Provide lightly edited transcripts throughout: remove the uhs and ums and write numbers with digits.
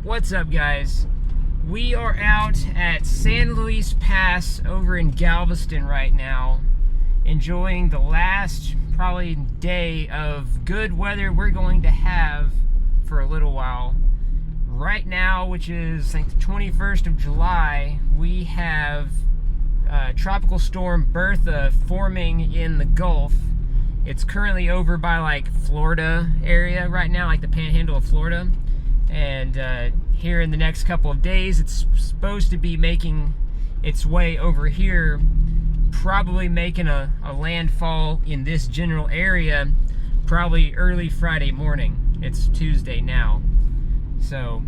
What's up, guys? We are out at San Luis Pass over in Galveston right now, enjoying the last probably day of good weather we're going to have for a little while. Right now, which is I think the 21st of July, we have Tropical Storm Bertha forming in the Gulf. It's currently over by like Florida area right now, like the panhandle of Florida. And here in the next couple of days, it's supposed to be making its way over here, probably making a landfall in this general area, probably early Friday morning. It's Tuesday now. So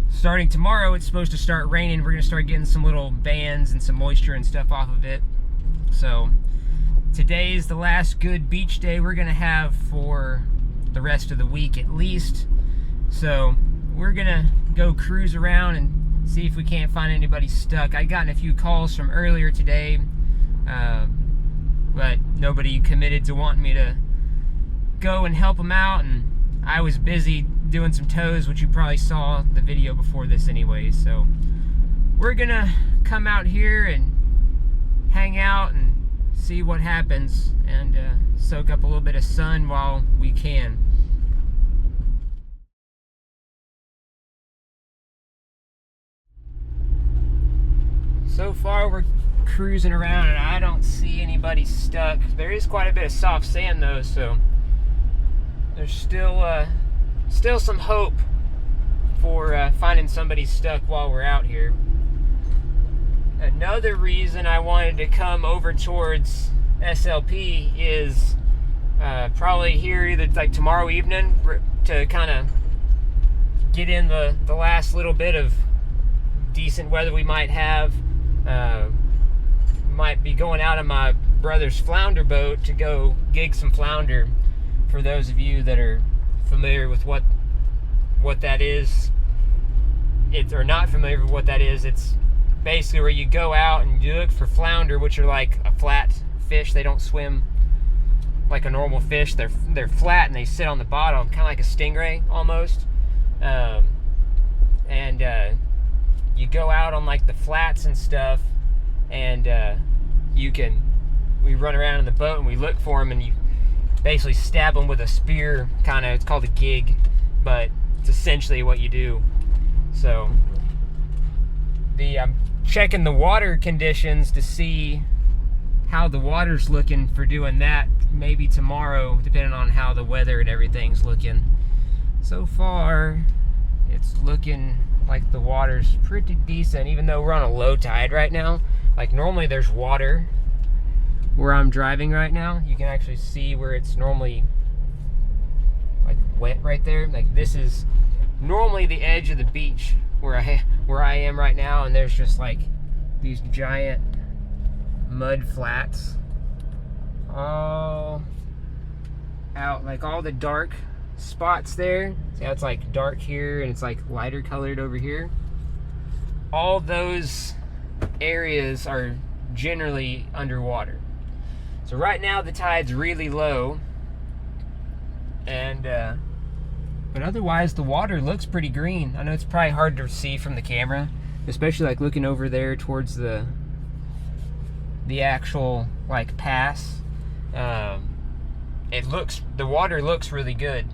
starting tomorrow, it's supposed to start raining. We're gonna start getting some little bands and some moisture and stuff off of it. So today is the last good beach day we're gonna have for the rest of the week at least. So we're gonna go cruise around and see if we can't find anybody stuck. I gotten a few calls from earlier today, but nobody committed to wanting me to go and help them out, and I was busy doing some tows, which you probably saw the video before this anyway. So we're gonna come out here and hang out and see what happens, and soak up a little bit of sun while we can. So far we're cruising around and I don't see anybody stuck. There is quite a bit of soft sand though, so there's still some hope for finding somebody stuck while we're out here. Another reason I wanted to come over towards SLP is probably here either like tomorrow evening to kind of get in the last little bit of decent weather we might have. Might be going out on my brother's flounder boat to go gig some flounder. For those of you that are familiar with what that is, or not familiar with what that is, it's basically where you go out and you look for flounder, which are like a flat fish. They don't swim like a normal fish. They're flat and they sit on the bottom, kind of like a stingray almost. You go out on like the flats and stuff, and we run around in the boat and we look for them, and you basically stab them with a spear, kind of. It's called a gig, but it's essentially what you do. So I'm checking the water conditions to see how the water's looking for doing that, maybe tomorrow, depending on how the weather and everything's looking. So far it's looking like the water's pretty decent, even though we're on a low tide right now. Like normally there's water where I'm driving right now. You can actually see where it's normally like wet right there. Like this is normally the edge of the beach where I am right now, and there's just like these giant mud flats all out, like all the dark spots there. See how it's like dark here and it's like lighter colored over here? All those areas are generally underwater. So right now the tide's really low, and but otherwise the water looks pretty green. I know it's probably hard to see from the camera, especially like looking over there towards the actual like pass. The water looks really good.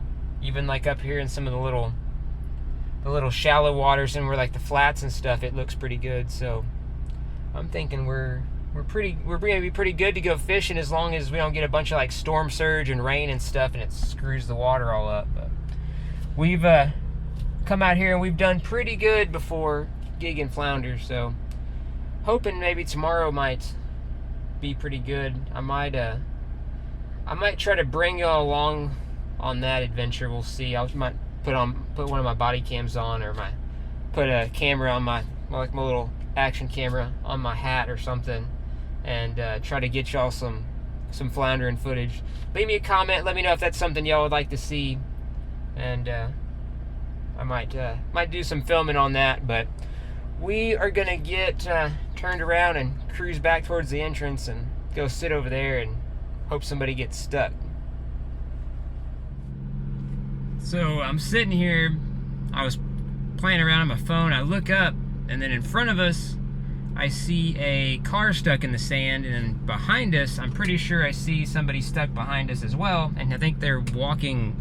Even like up here in some of the little shallow waters and where like the flats and stuff, it looks pretty good. So I'm thinking we're gonna be pretty good to go fishing, as long as we don't get a bunch of like storm surge and rain and stuff and it screws the water all up. But we've come out here and we've done pretty good before gigging flounder, so hoping maybe tomorrow might be pretty good. I might try to bring y'all along on that adventure. We'll see. I might put one of my body cams on, or put a camera on my little action camera on my hat or something, and try to get y'all some floundering footage. Leave me a comment, let me know if that's something y'all would like to see, and I might do some filming on that. But we are gonna get turned around and cruise back towards the entrance and go sit over there and hope somebody gets stuck. So I'm sitting here. I was playing around on my phone. I look up, and then in front of us, I see a car stuck in the sand, and then behind us, I'm pretty sure I see somebody stuck behind us as well, and I think they're walking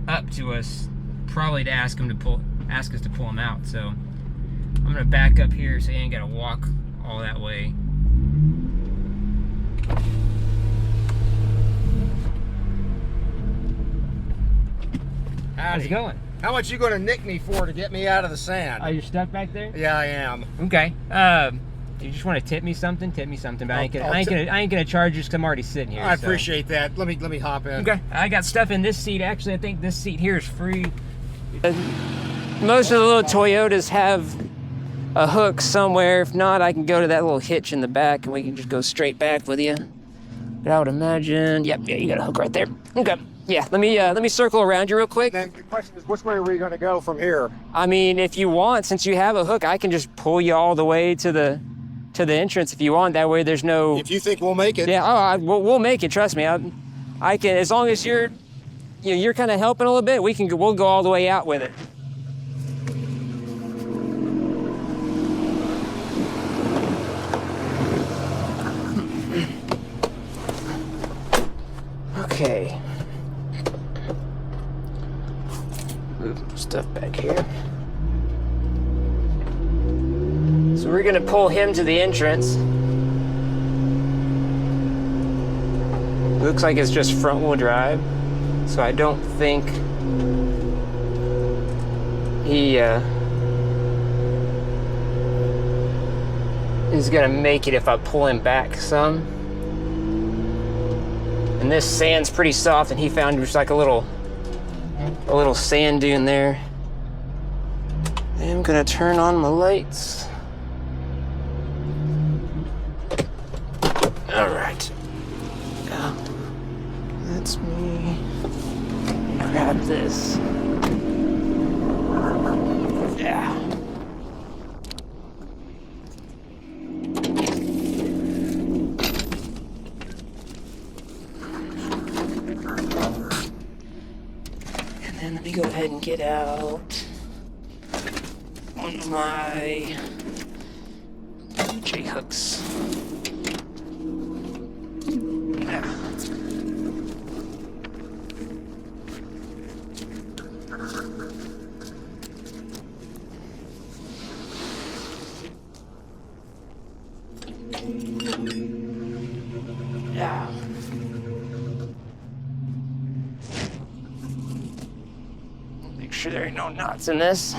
up to us, probably to ask us to pull them out. So I'm gonna back up here so you ain't gotta walk all that way. How's it going? How much you gonna nick me for to get me out of the sand? Oh, you're stuck back there? Yeah, I am. Okay. You just want to tip me something? Tip me something, but I ain't gonna charge you because I'm already sitting here. I appreciate that. Let me hop in. Okay. I got stuff in this seat. Actually, I think this seat here is free. Most of the little Toyotas have a hook somewhere. If not, I can go to that little hitch in the back and we can just go straight back with you. But I would imagine, yeah, you got a hook right there. Okay. Yeah, let me circle around you real quick. Then the question is, which way are we going to go from here? I mean, if you want, since you have a hook, I can just pull you all the way to the entrance if you want. That way, there's no. If you think we'll make it. Yeah, we'll make it. Trust me. I can, as long as you're kind of helping a little bit. We'll go all the way out with it. Okay. Move stuff back here. So we're gonna pull him to the entrance. Looks like it's just front wheel drive, so I don't think he is gonna make it if I pull him back some. And this sand's pretty soft, and he found just like a little sand dune there. I'm gonna turn on my lights. All right. That's me. Grab this. Yeah. Let me go ahead and get out one of my J-hooks. Yeah. Yeah. Make sure there ain't no knots in this.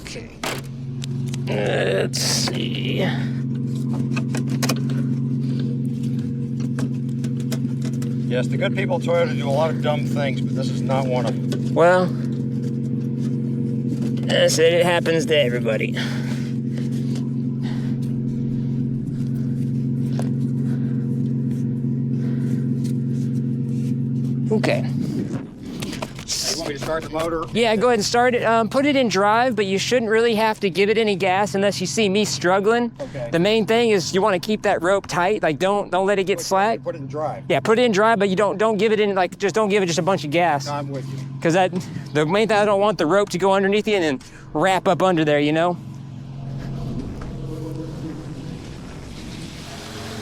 Okay. Let's see. Yes, the good people at Toyota do a lot of dumb things, but this is not one of them. Well, I said it happens to everybody. Okay. You want me to start the motor? Yeah, go ahead and start it. Put it in drive, but you shouldn't really have to give it any gas unless you see me struggling. Okay. The main thing is you want to keep that rope tight. Like don't let it get slack. Put it in drive. Yeah, put it in drive, but you don't give it in don't give it just a bunch of gas. No, I'm with you. Because the main thing, I don't want the rope to go underneath you and then wrap up under there, you know?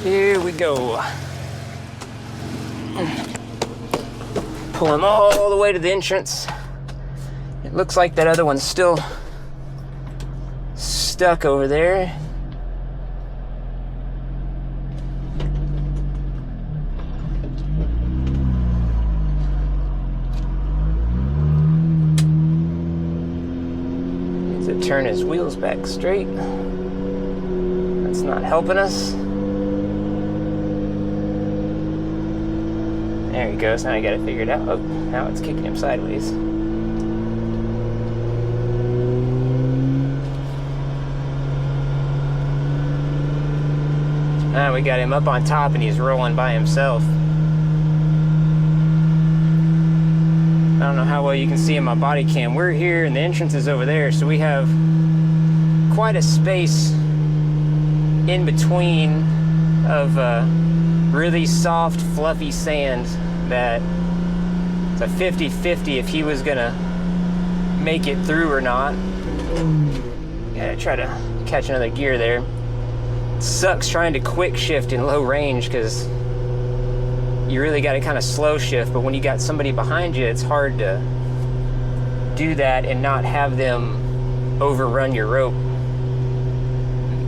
Here we go. Pull him all the way to the entrance. It looks like that other one's still stuck over there. Needs to turn his wheels back straight. That's not helping us. There he goes. Now I got it figured out. Oh, now it's kicking him sideways. Now we got him up on top and he's rolling by himself. I don't know how well you can see in my body cam. We're here and the entrance is over there, so we have quite a space in between of really soft, fluffy sand that It's a 50-50 if he was gonna make it through or not. Gotta try to catch another gear there. It sucks trying to quick shift in low range because you really gotta kind of slow shift, but when you got somebody behind you, it's hard to do that and not have them overrun your rope.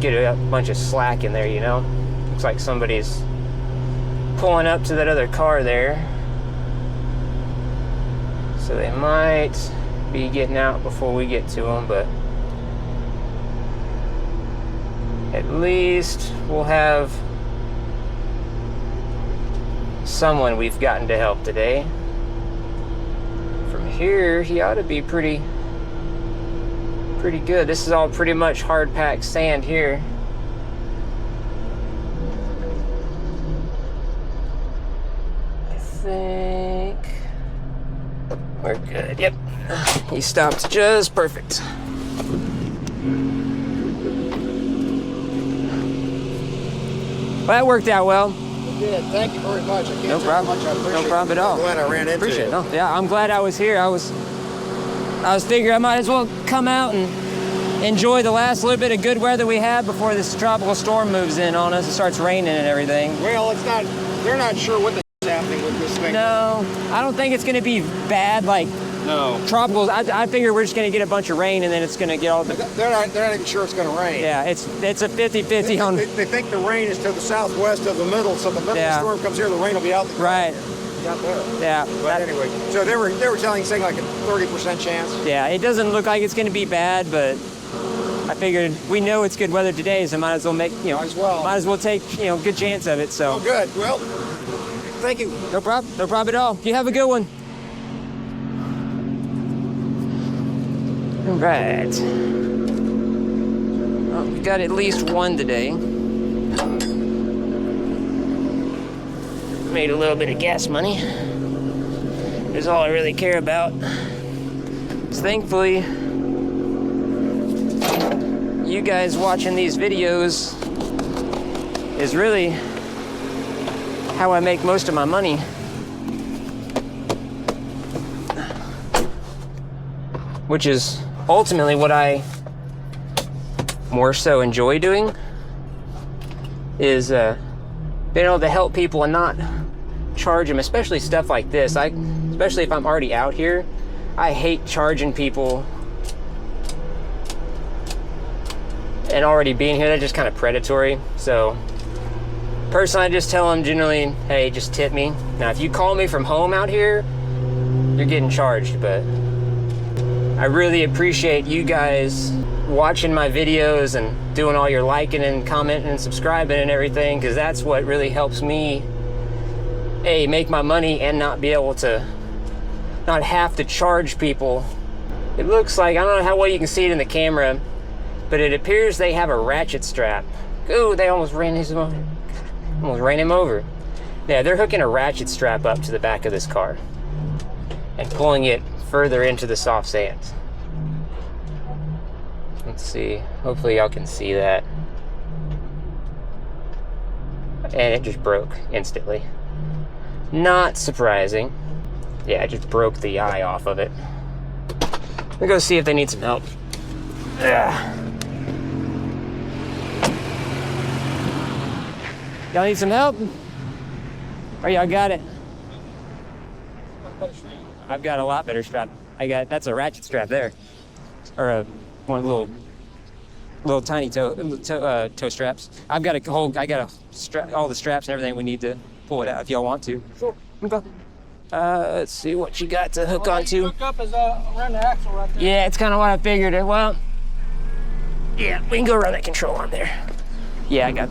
Get a bunch of slack in there, you know? Looks like somebody's pulling up to that other car there. So they might be getting out before we get to them, but at least we'll have someone we've gotten to help today. From here, he ought to be pretty good. This is all pretty much hard packed sand here. I think we're good. Yep, he stopped just perfect. Well, that worked out well. It did. Thank you very much. I can't No problem. tell you how much I appreciate No problem at all. I'm glad I ran into Appreciate you. it. No, yeah, I'm glad I was here. I was figuring I might as well come out and enjoy the last little bit of good weather we have before this tropical storm moves in on us. It starts raining and everything. Well, it's not. They're not sure what the happening with this thing. No, I don't think it's going to be bad like No. tropicals. I figure we're just going to get a bunch of rain and then it's going to get all the. They're not even sure it's going to rain. Yeah, it's a 50-50 on. They think the rain is to the southwest of the middle, so the middle of the storm comes here, the rain will be out. Right. Out there. Yeah. But anyway, so they were saying like a 30% chance. Yeah, it doesn't look like it's going to be bad, but I figured we know it's good weather today, so might as well make might as well take good chance of it. So. Oh, good. Well, thank you. No problem. No problem at all. You have a good one. All right. Well, we got at least one today. Made a little bit of gas money. That's all I really care about. 'Cause thankfully, you guys watching these videos is really how I make most of my money. Which is ultimately what I more so enjoy doing, is being able to help people and not charge them, especially stuff like this. Especially if I'm already out here, I hate charging people and already being here. That's just kind of predatory. So personally, I just tell them generally, hey, just tip me. Now, if you call me from home out here, you're getting charged, but I really appreciate you guys watching my videos and doing all your liking and commenting and subscribing and everything, because that's what really helps me make my money and not be able to not have to charge people. It looks like, I don't know how well you can see it in the camera, but it appears they have a ratchet strap. Ooh, they almost ran him over. Yeah, they're hooking a ratchet strap up to the back of this car and pulling it further into the soft sand. Let's see, hopefully y'all can see that. And it just broke instantly. Not surprising. Yeah, it just broke the eye off of it. We'll go see if they need some help. Ugh. Y'all need some help? Or y'all got it? I've got a lot better strap. That's a ratchet strap there. Or one little tiny toe straps. I got all the straps and everything we need to pull it out if y'all want to. Sure. Okay. Let's see what you got to hook onto. Hook up is around the axle right there. Yeah, it's kind of what I figured. Well, yeah, we can go around that control arm there. Yeah,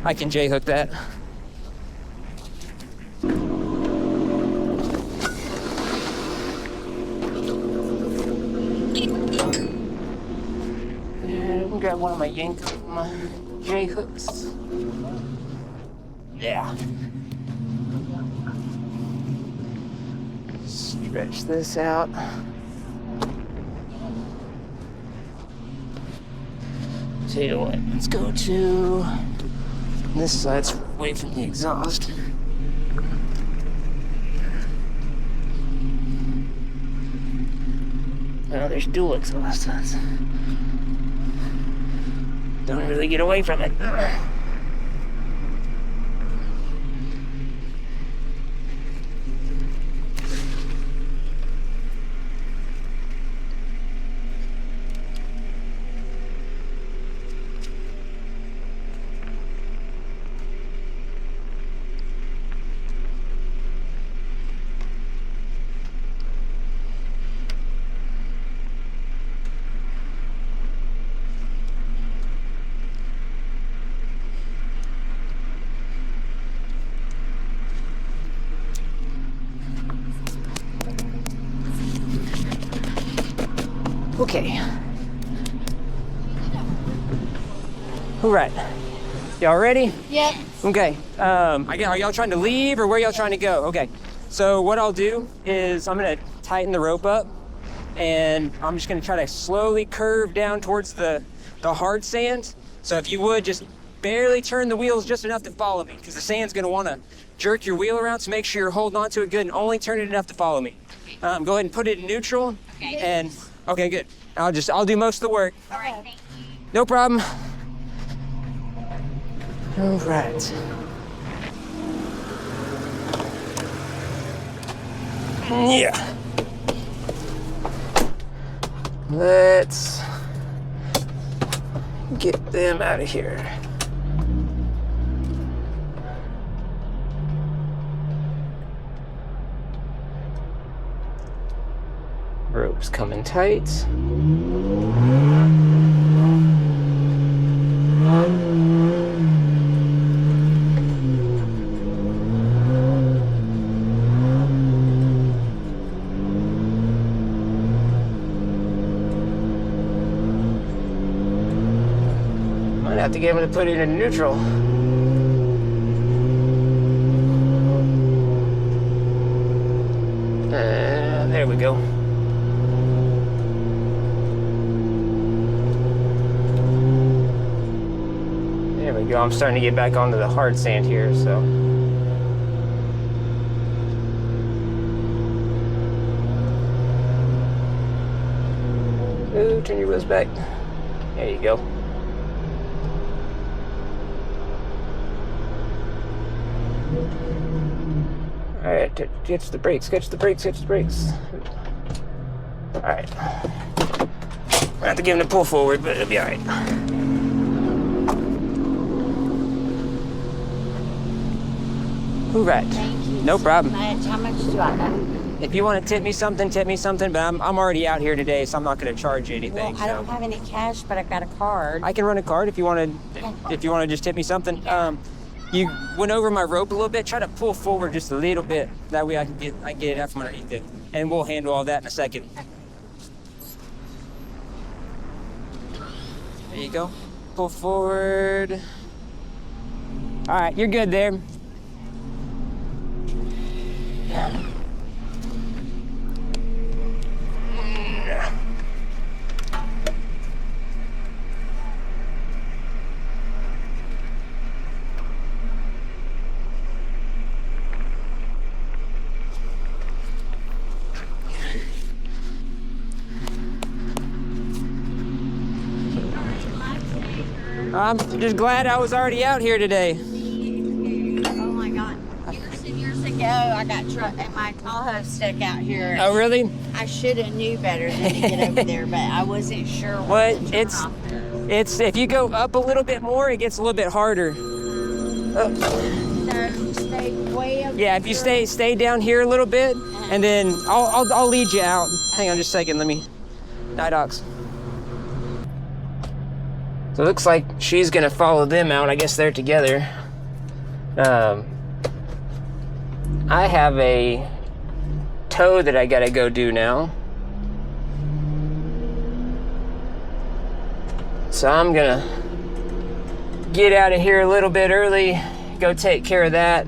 I can J-hook that. And grab one of my Yankum J-hooks. Yeah. Stretch this out. Tell you what, let's go to this side's away from the exhaust. Oh, there's dual exhaust. Don't really get away from it. Okay. All right. Y'all ready? Yep. Okay. Are y'all trying to leave or where y'all trying to go? Okay. So what I'll do is I'm gonna tighten the rope up, and I'm just gonna try to slowly curve down towards the hard sand. So if you would just barely turn the wheels just enough to follow me, because the sand's gonna want to jerk your wheel around. So make sure you're holding on to it good and only turn it enough to follow me. Go ahead and put it in neutral. Okay. And okay, good. I'll do most of the work. All right, thank you. No problem. All right. Yeah. Let's get them out of here. Rope's coming tight. Might have to get him to put it in neutral. There we go. There we go. I'm starting to get back onto the hard sand here, so. Ooh, turn your wheels back. There you go. All right, catch the brakes, catch the brakes, catch the brakes. All right. I have to give him a pull forward, but it'll be all right. All right. Thank you. No problem. How much do I owe? If you want to tip me something, but I'm already out here today, so I'm not going to charge you anything. Well, I don't have any cash, but I've got a card. I can run a card if you want to just tip me something. You went over my rope a little bit. Try to pull forward just a little bit. That way I can get it out from underneath it. And we'll handle all that in a second. There you go. Pull forward. All right, you're good there. I'm just glad I was already out here today. Oh my God. Years ago, I got my Tahoe stuck out here. Oh, really? I should have knew better than to get over there, but I wasn't sure what to turn off. It's if you go up a little bit more, it gets a little bit harder. So stay way up. Yeah, if you stay down here a little bit, and then I'll lead you out. Hang on just a second. Let me. Nidox. So it looks like she's gonna follow them out. I guess they're together. I have a tow that I gotta go do now. So I'm gonna get out of here a little bit early, go take care of that.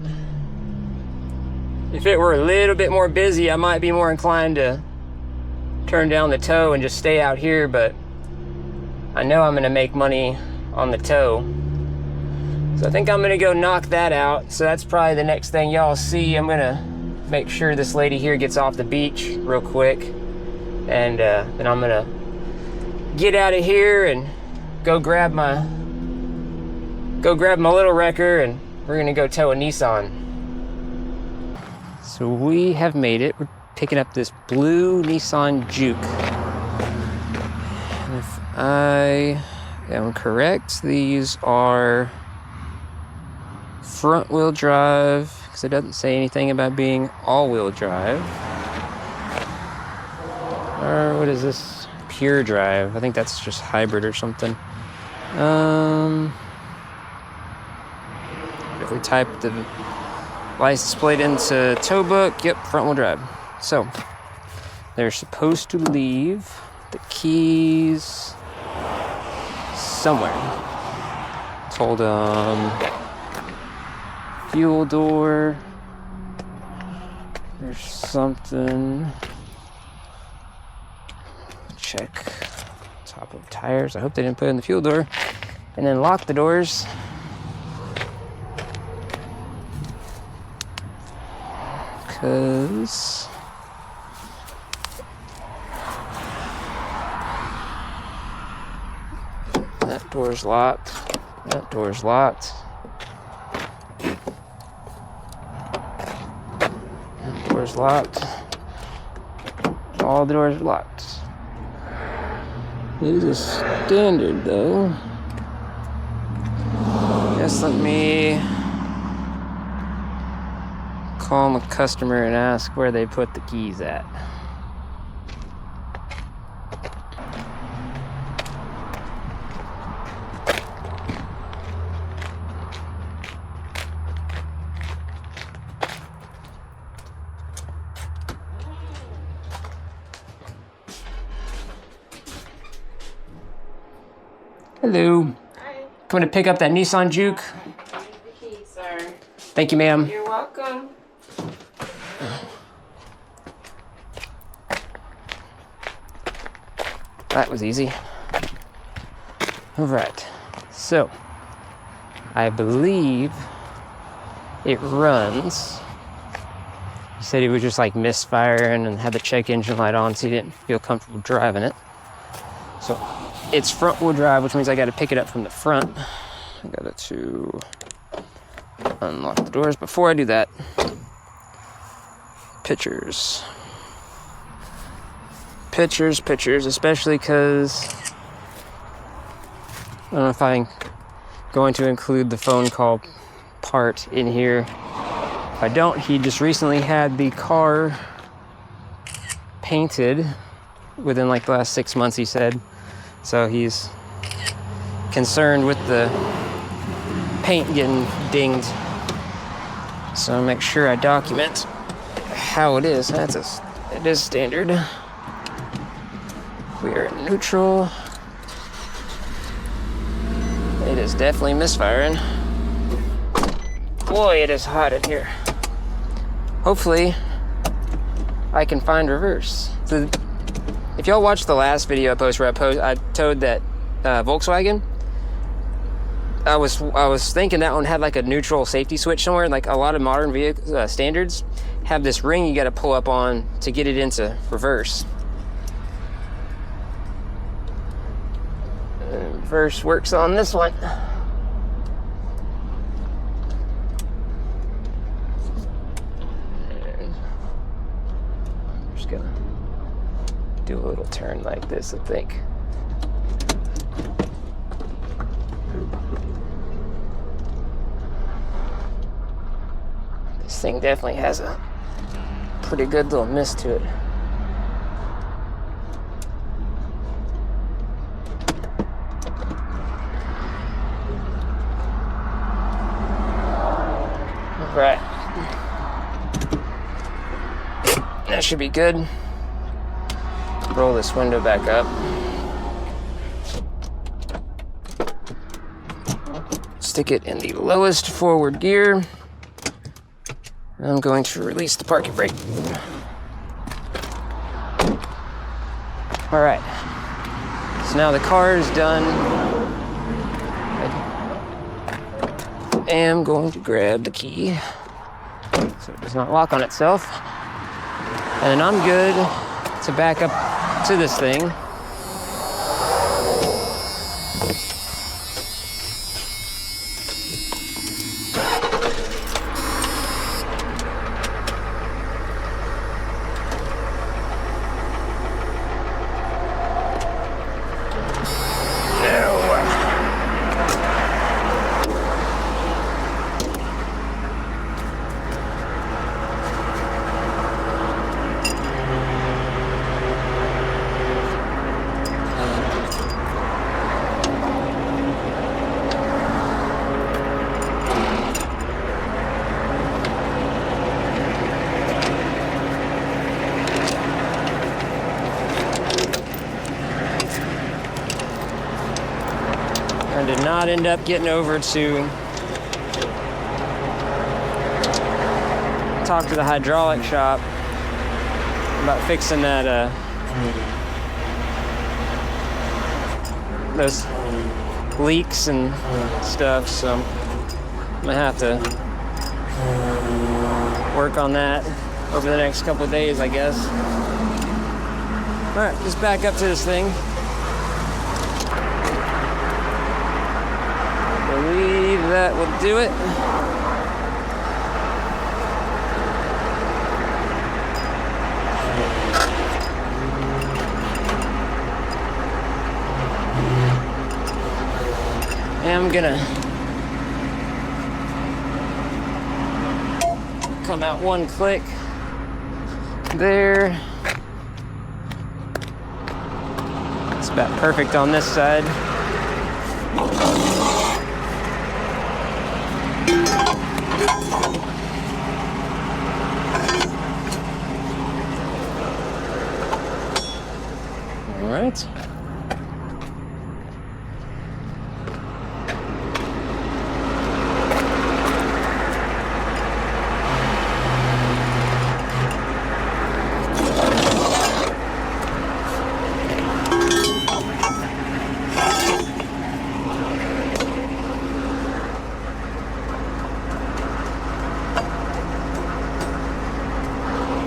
If it were a little bit more busy, I might be more inclined to turn down the tow and just stay out here, but I know I'm gonna make money on the tow. So I think I'm gonna go knock that out. So that's probably the next thing y'all see. I'm gonna make sure this lady here gets off the beach real quick. and then I'm gonna get out of here and go grab my little wrecker, and we're gonna go tow a Nissan. So we have made it. We're picking up this blue Nissan Juke. And if I am correct, these are front wheel drive, because it doesn't say anything about being all wheel drive. Or what is this? Pure drive. I think that's just hybrid or something. If we type the license plate into tow book, yep, front wheel drive. So they're supposed to leave the keys somewhere. Told them fuel door. There's something. Check top of tires. I hope they didn't put it in the fuel door. And then lock the doors. Because that door's locked. That door's locked. That door's locked. All the doors are locked. It is a standard though. Guess let me call my customer and ask where they put the keys at. Hello. Hi. Coming to pick up that Nissan Juke. I need the keys, sir. Thank you, ma'am. You're welcome. That was easy. All right. So, I believe it runs. He said he was just like misfiring and had the check engine light on, so he didn't feel comfortable driving it. So, it's front wheel drive, which means I got to pick it up from the front. I got to unlock the doors. Before I do that, pictures, especially because I don't know if I'm going to include the phone call part in here. If I don't, he just recently had the car painted within like the last 6 months, he said. So he's concerned with the paint getting dinged. So make sure I document how it is. It is standard. We are in neutral. It is definitely misfiring. Boy, it is hot in here. Hopefully, I can find reverse. If y'all watched the last video I posted where I towed that Volkswagen, I was thinking that one had like a neutral safety switch somewhere. Like a lot of modern vehicle standards have this ring you got to pull up on to get it into reverse. And reverse works on this one. And I'm just gonna do a little turn like this, I think. This thing definitely has a pretty good little miss to it. All right. That should be good. Roll this window back up. Stick it in the lowest forward gear. I'm going to release the parking brake. All right. So now the car is done. I am going to grab the key so it does not lock on itself. And then I'm good to back up to this thing. I did not end up getting over to talk to the hydraulic shop about fixing that those leaks and stuff, so I'm gonna have to work on that over the next couple of days, I guess. All right, just back up to this thing. I believe that will do it. And I'm gonna come out one click there. It's about perfect on this side. All right.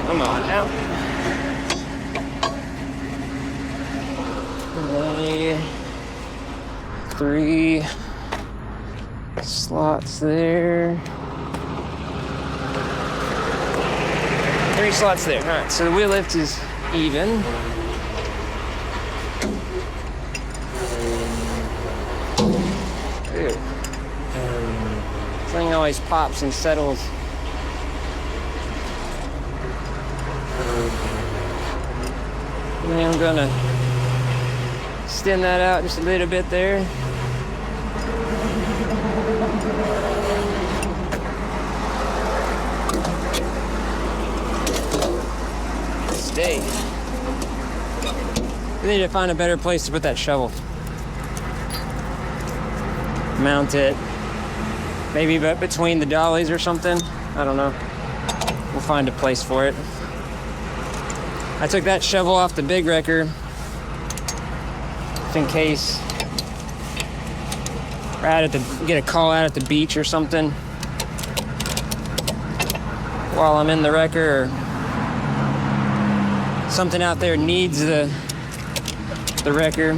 Come on out. 3 slots there. 3 slots there. All right, so the wheel lift is even. Ew. This thing always pops and settles. And I'm gonna extend that out just a little bit there. Stay. We need to find a better place to put that shovel. Mount it. Maybe between the dollies or something. I don't know. We'll find a place for it. I took that shovel off the big wrecker in case we're out at get a call out at the beach or something while I'm in the wrecker, or something out there needs the wrecker.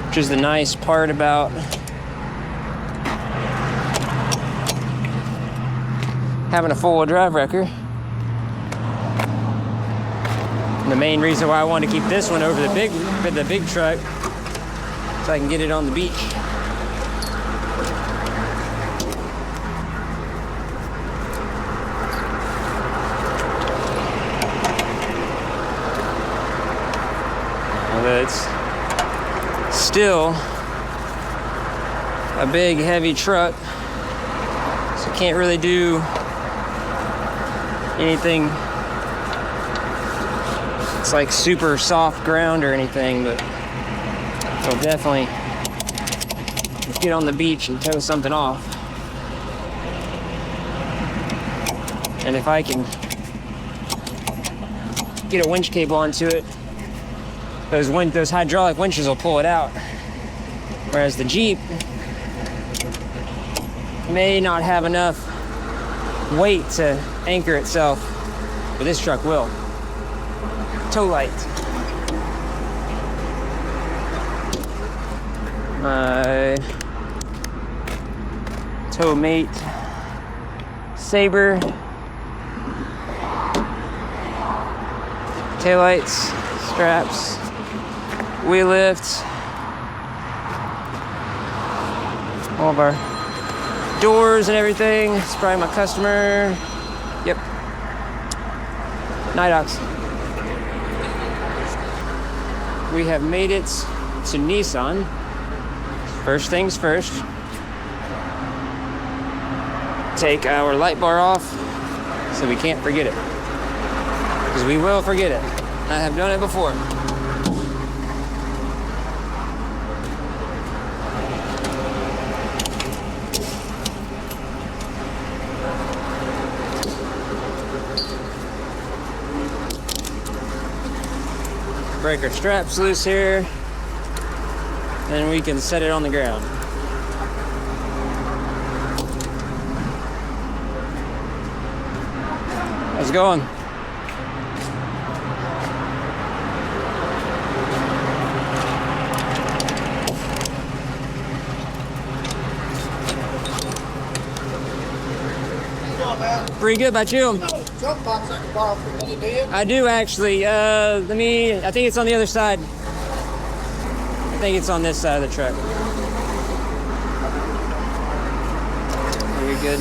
Which is the nice part about having a four-wheel drive wrecker. And the main reason why I want to keep this one over the big truck, so I can get it on the beach. But it's still a big, heavy truck, so can't really do anything. It's like super soft ground or anything, but it'll definitely get on the beach and tow something off. And if I can get a winch cable onto it, those hydraulic winches will pull it out. Whereas the Jeep may not have enough weight to anchor itself, but this truck will. Tow light. My tow mate Saber. Taillights, straps, wheel lift, all of our doors and everything. It's probably my customer. Yep. Nidox. We have made it to Nissan. First things first. Take our light bar off so we can't forget it. Because we will forget it. I have done it before. Break our straps loose here, and we can set it on the ground. How's it going? Pretty good, about you? Jump box I can borrow from you, do you? I do actually. I think it's on the other side. I think it's on this side of the truck. Very good.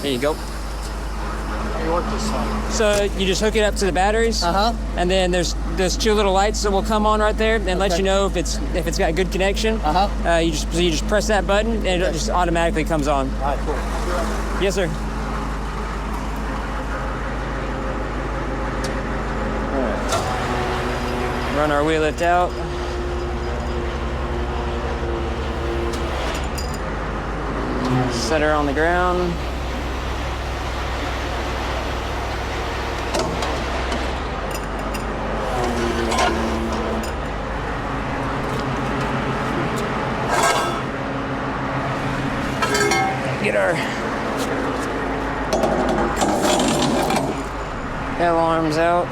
There you go. How you work this side? So you just hook it up to the batteries, and then there's 2 little lights that will come on right there and let you know if it's got good connection. You just press that button and it just automatically comes on. All right, cool. Yes, sir. All right. Run our wheel lift out. Set her on the ground. Get our L arms out.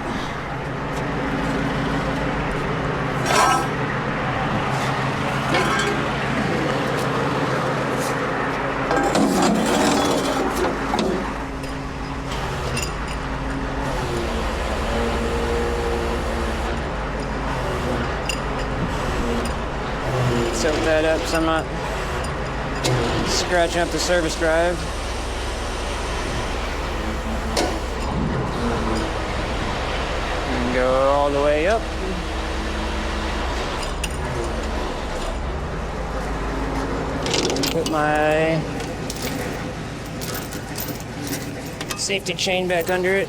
Set that up so I'm not scratching up the service drive. And go all the way up. Put my safety chain back under it.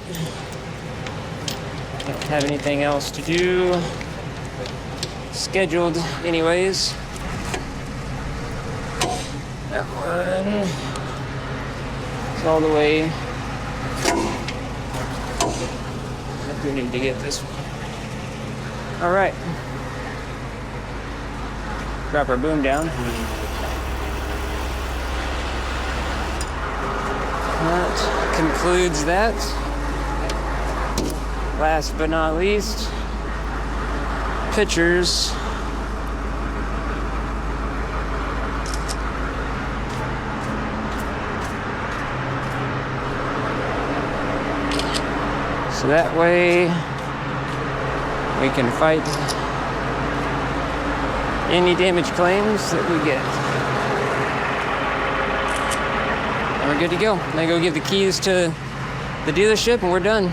Don't have anything else to do. Scheduled anyways. That one is all the way. I do need to get this one. All right. Drop our boom down. That concludes that. Last but not least, pictures. So that way we can fight any damage claims that we get. And we're good to go. Now go give the keys to the dealership and we're done.